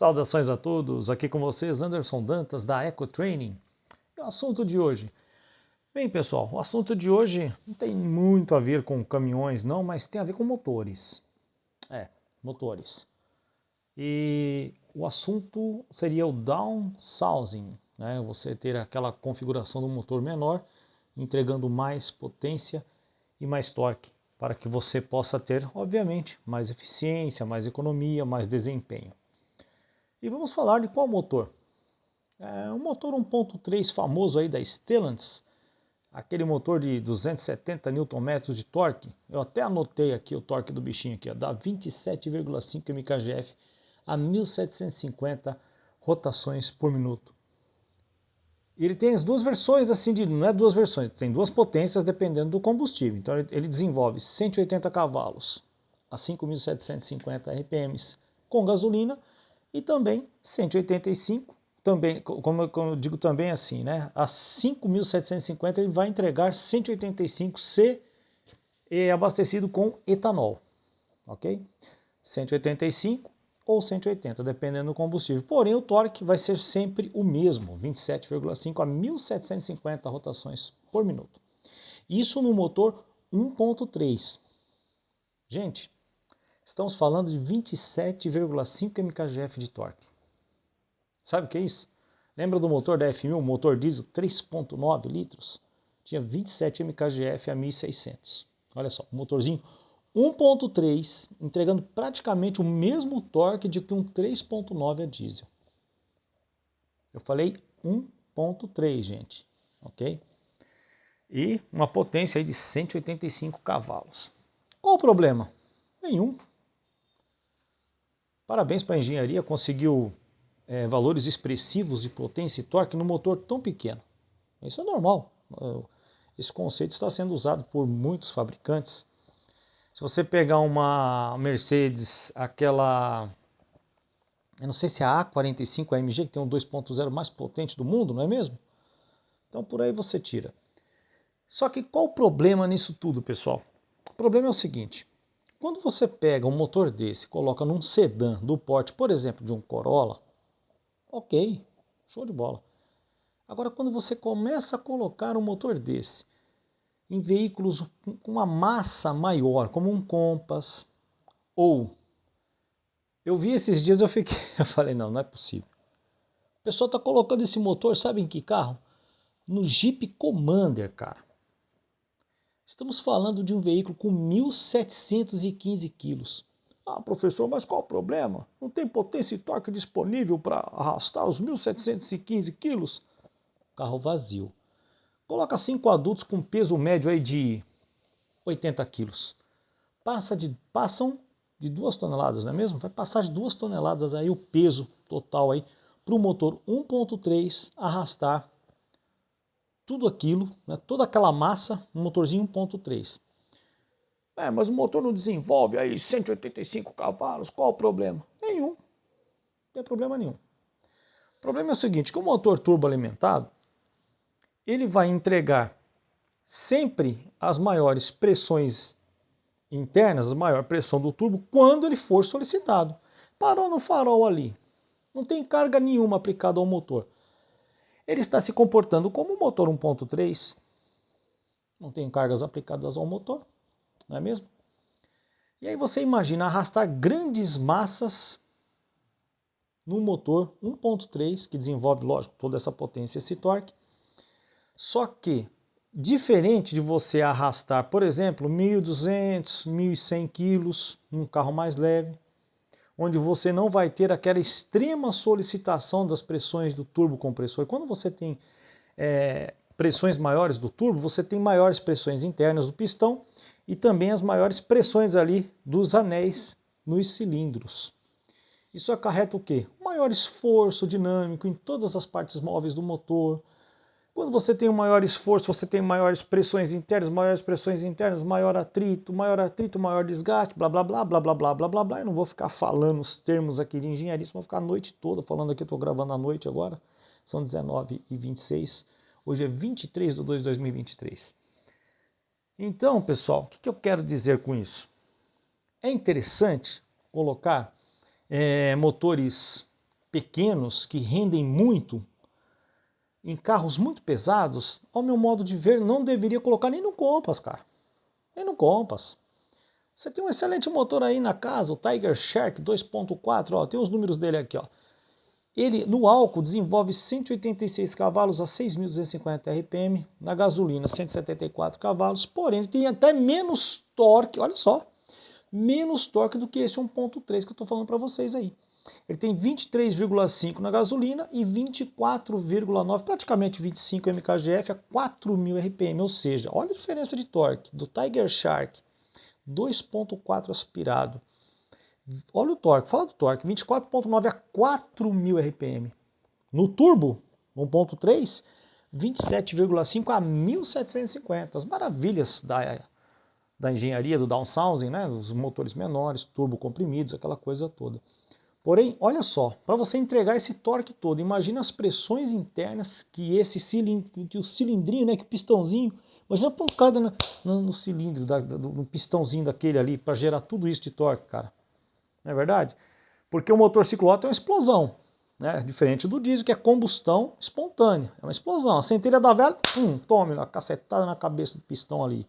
Saudações a todos, aqui com vocês Anderson Dantas da Eco Training. E o assunto de hoje? Bem pessoal, o assunto de hoje não tem muito a ver com caminhões não, mas tem a ver com motores. Motores. E o assunto seria o downsizing, né? Você ter aquela configuração do motor menor, entregando mais potência e mais torque, para que você possa ter, obviamente, mais eficiência, mais economia, mais desempenho. E vamos falar de qual motor? Um motor 1.3 famoso aí da Stellantis, aquele motor de 270 Nm de torque. Eu até anotei aqui o torque do bichinho aqui, ó, dá 27,5 mkgf a 1750 rotações por minuto. E ele tem as duas versões, assim, não é duas versões, tem duas potências dependendo do combustível. Então ele desenvolve 180 cavalos a 5.750 RPMs com gasolina e também 185, também, como eu digo também assim, né? A 5.750 ele vai entregar 185 se abastecido com etanol, ok? 185 ou 180, dependendo do combustível. Porém, o torque vai ser sempre o mesmo, 27,5 a 1.750 rotações por minuto. Isso no motor 1.3. Gente, estamos falando de 27,5 mkgf de torque. Sabe o que é isso? Lembra do motor da F1000, motor diesel 3.9 litros? Tinha 27 mkgf a 1.600. Olha só, um motorzinho 1.3, entregando praticamente o mesmo torque de que um 3.9 a diesel. Eu falei 1.3, gente, ok? E uma potência aí de 185 cavalos. Qual o problema? Nenhum. Parabéns para a engenharia, conseguiu valores expressivos de potência e torque no motor tão pequeno. Isso é normal. Esse conceito está sendo usado por muitos fabricantes. Se você pegar uma Mercedes, aquela, eu não sei se é a A45 AMG, que tem um 2.0 mais potente do mundo, não é mesmo? Então por aí você tira. Só que qual o problema nisso tudo, pessoal? O problema é o seguinte, quando você pega um motor desse e coloca num sedã do porte, por exemplo, de um Corolla, ok, show de bola. Agora quando você começa a colocar um motor desse em veículos com uma massa maior, como um Compass, ou eu vi esses dias, eu falei, não é possível. O pessoal está colocando esse motor, sabe em que carro? No Jeep Commander, cara. Estamos falando de um veículo com 1.715 quilos. Ah, professor, mas qual o problema? Não tem potência e torque disponível para arrastar os 1.715 quilos? Carro vazio. Coloca 5 adultos com peso médio aí de 80 quilos. Passam de 2 toneladas, não é mesmo? Vai passar de 2 toneladas aí o peso total aí para o motor 1.3 arrastar tudo aquilo, né, toda aquela massa, um motorzinho 1.3. Mas o motor não desenvolve aí 185 cavalos, qual o problema? Nenhum, não tem problema nenhum. O problema é o seguinte, que o motor turbo alimentado, ele vai entregar sempre as maiores pressões internas, a maior pressão do turbo, quando ele for solicitado. Parou no farol ali, não tem carga nenhuma aplicada ao motor. Ele está se comportando como um motor 1.3, não tem cargas aplicadas ao motor, não é mesmo? E aí você imagina arrastar grandes massas num motor 1.3, que desenvolve, lógico, toda essa potência, esse torque. Só que, diferente de você arrastar, por exemplo, 1.200, 1.100 quilos num carro mais leve, onde você não vai ter aquela extrema solicitação das pressões do turbocompressor. Quando você tem pressões maiores do turbo, você tem maiores pressões internas do pistão e também as maiores pressões ali dos anéis nos cilindros. Isso acarreta o quê? Maior esforço dinâmico em todas as partes móveis do motor. Quando você tem um maior esforço, você tem maiores pressões internas, maior atrito, maior desgaste, blá blá blá blá blá blá blá blá blá. Eu não vou ficar falando os termos aqui de engenharia, vou ficar a noite toda falando aqui, estou gravando à noite agora, são 19h26, hoje é 23 de 2 de 2023. Então, pessoal, o que eu quero dizer com isso? É interessante colocar motores pequenos que rendem muito, em carros muito pesados, ao meu modo de ver, não deveria colocar nem no Compass, cara. Nem no Compass. Você tem um excelente motor aí na casa, o Tiger Shark 2.4, ó, tem os números dele aqui, ó. Ele, no álcool, desenvolve 186 cavalos a 6.250 RPM, na gasolina 174 cavalos, porém ele tem até menos torque, olha só, menos torque do que esse 1.3 que eu estou falando para vocês aí. Ele tem 23,5 na gasolina e 24,9, praticamente 25 mkgf a 4.000 RPM, ou seja, olha a diferença de torque do Tiger Shark 2.4 aspirado. Olha o torque, fala do torque, 24,9 a 4.000 RPM. No turbo, 1.3, 27,5 a 1.750. As maravilhas da engenharia, do downsizing, né? Os motores menores, turbo comprimidos, aquela coisa toda. Porém, olha só, para você entregar esse torque todo, imagina as pressões internas que esse cilindro, que o cilindrinho, né, que o pistãozinho, imagina a pancada no cilindro, no pistãozinho daquele ali, para gerar tudo isso de torque, cara. Não é verdade? Porque o motor ciclo Otto é uma explosão, né? Diferente do diesel, que é combustão espontânea. É uma explosão. A centelha da vela, tome uma cacetada na cabeça do pistão ali.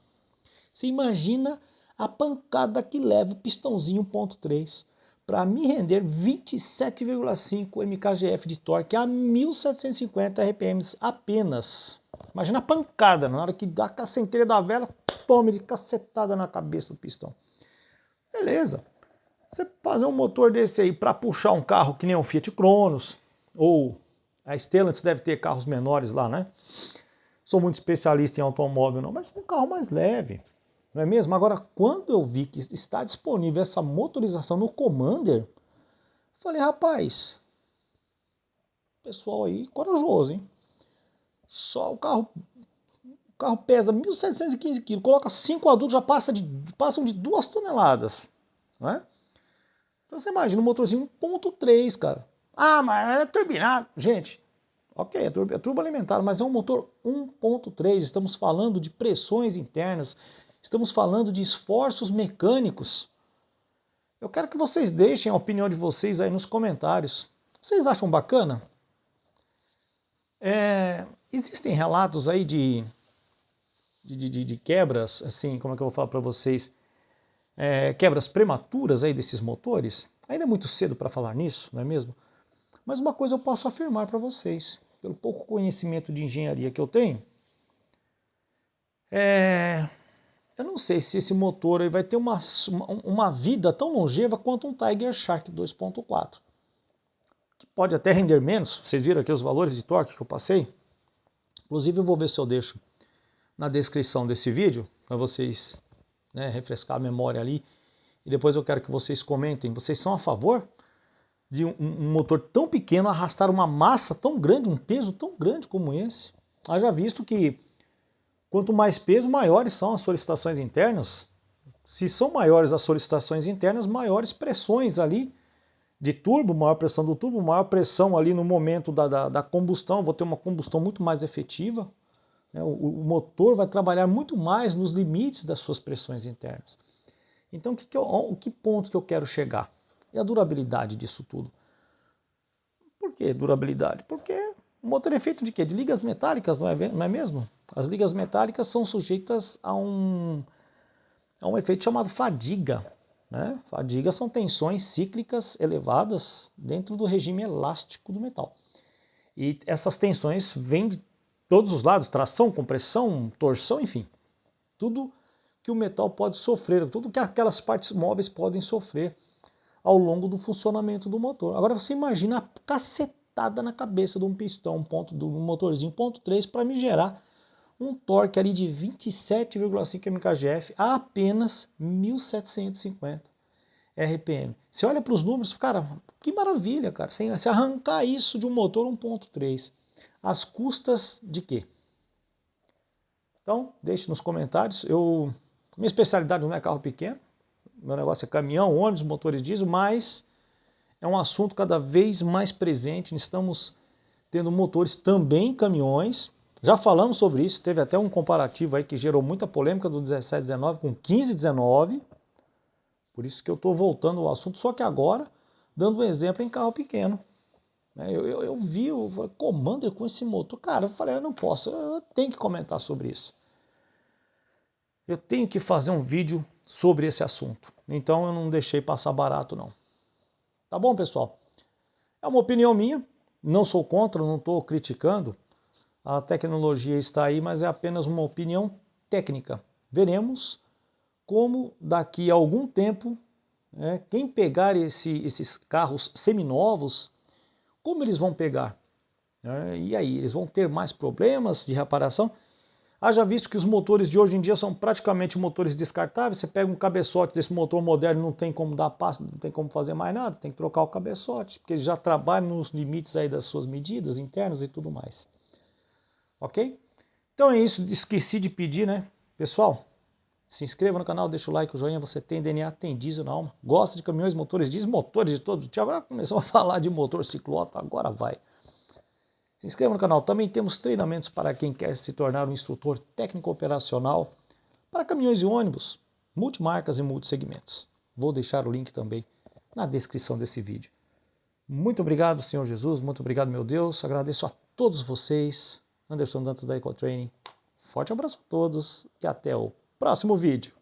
Você imagina a pancada que leva o pistãozinho 1.3 para me render 27,5 mkgf de torque a 1.750 RPM apenas. Imagina a pancada, na hora que dá a centelha da vela, tome de cacetada na cabeça do pistão. Beleza. Você fazer um motor desse aí para puxar um carro que nem um Fiat Cronos, ou a Stellantis deve ter carros menores lá, né? Sou muito especialista em automóvel não, mas um carro mais leve, não é mesmo? Agora, quando eu vi que está disponível essa motorização no Commander, falei, rapaz, pessoal aí corajoso, hein? Só o carro pesa 1.715 kg, coloca 5 adultos, já passam de 2 toneladas, não é? Então você imagina um motorzinho 1.3, cara. Ah, mas é turbinado. Gente, ok, é turbo alimentado, mas é um motor 1.3. Estamos falando de pressões internas, estamos falando de esforços mecânicos. Eu quero que vocês deixem a opinião de vocês aí nos comentários. Vocês acham bacana? Existem relatos aí de quebras, assim, como é que eu vou falar para vocês? Quebras prematuras aí desses motores. Ainda é muito cedo para falar nisso, não é mesmo? Mas uma coisa eu posso afirmar para vocês, pelo pouco conhecimento de engenharia que eu tenho, eu não sei se esse motor aí vai ter uma vida tão longeva quanto um Tiger Shark 2.4, que pode até render menos. Vocês viram aqui os valores de torque que eu passei? Inclusive eu vou ver se eu deixo na descrição desse vídeo, para vocês, né, refrescar a memória ali. E depois eu quero que vocês comentem, vocês são a favor de um motor tão pequeno arrastar uma massa tão grande, um peso tão grande como esse? Haja visto que quanto mais peso, maiores são as solicitações internas. Se são maiores as solicitações internas, maiores pressões ali de turbo, maior pressão do turbo, maior pressão ali no momento da combustão, vou ter uma combustão muito mais efetiva. O motor vai trabalhar muito mais nos limites das suas pressões internas. Então, que ponto que eu quero chegar? E a durabilidade disso tudo? Por que durabilidade? Porque o motor é feito de quê? De ligas metálicas, não é mesmo? As ligas metálicas são sujeitas a um efeito chamado fadiga. Né? Fadiga são tensões cíclicas elevadas dentro do regime elástico do metal. E essas tensões vêm de todos os lados, tração, compressão, torção, enfim. Tudo que o metal pode sofrer, tudo que aquelas partes móveis podem sofrer ao longo do funcionamento do motor. Agora você imagina a cacetada na cabeça de um pistão, de um motorzinho 1.3 para me gerar um torque ali de 27,5 mkgf a apenas 1.750 RPM. Você olha para os números, cara, que maravilha, cara. Se arrancar isso de um motor 1.3, às custas de quê? Então, deixe nos comentários. Minha especialidade não é carro pequeno, meu negócio é caminhão, ônibus, motores diesel, mas é um assunto cada vez mais presente. Estamos tendo motores também em caminhões. Já falamos sobre isso, teve até um comparativo aí que gerou muita polêmica do 1719 com 1519. Por isso que eu estou voltando ao assunto, só que agora dando um exemplo em carro pequeno. Eu vi o Commander com esse motor. Cara, eu falei, eu não posso, eu tenho que comentar sobre isso. Eu tenho que fazer um vídeo sobre esse assunto. Então eu não deixei passar barato, não. Tá bom, pessoal? É uma opinião minha, não sou contra, não estou criticando. A tecnologia está aí, mas é apenas uma opinião técnica. Veremos como daqui a algum tempo, quem pegar esses carros seminovos, como eles vão pegar? E aí, eles vão ter mais problemas de reparação? Haja visto que os motores de hoje em dia são praticamente motores descartáveis. Você pega um cabeçote desse motor moderno, não tem como dar passo, não tem como fazer mais nada, tem que trocar o cabeçote, porque ele já trabalha nos limites aí das suas medidas internas e tudo mais. Ok? Então é isso, esqueci de pedir, né? Pessoal, se inscreva no canal, deixa o like, o joinha, você tem DNA, tem diesel na alma. Gosta de caminhões, motores diesel, motores de todo tipo. Agora começamos a falar de motor ciclota, agora vai. Se inscreva no canal. Também temos treinamentos para quem quer se tornar um instrutor técnico operacional para caminhões e ônibus, multimarcas e multissegmentos. Vou deixar o link também na descrição desse vídeo. Muito obrigado, Senhor Jesus. Muito obrigado, meu Deus. Agradeço a todos vocês. Anderson Dantas da EcoTraining. Forte abraço a todos e até o próximo vídeo.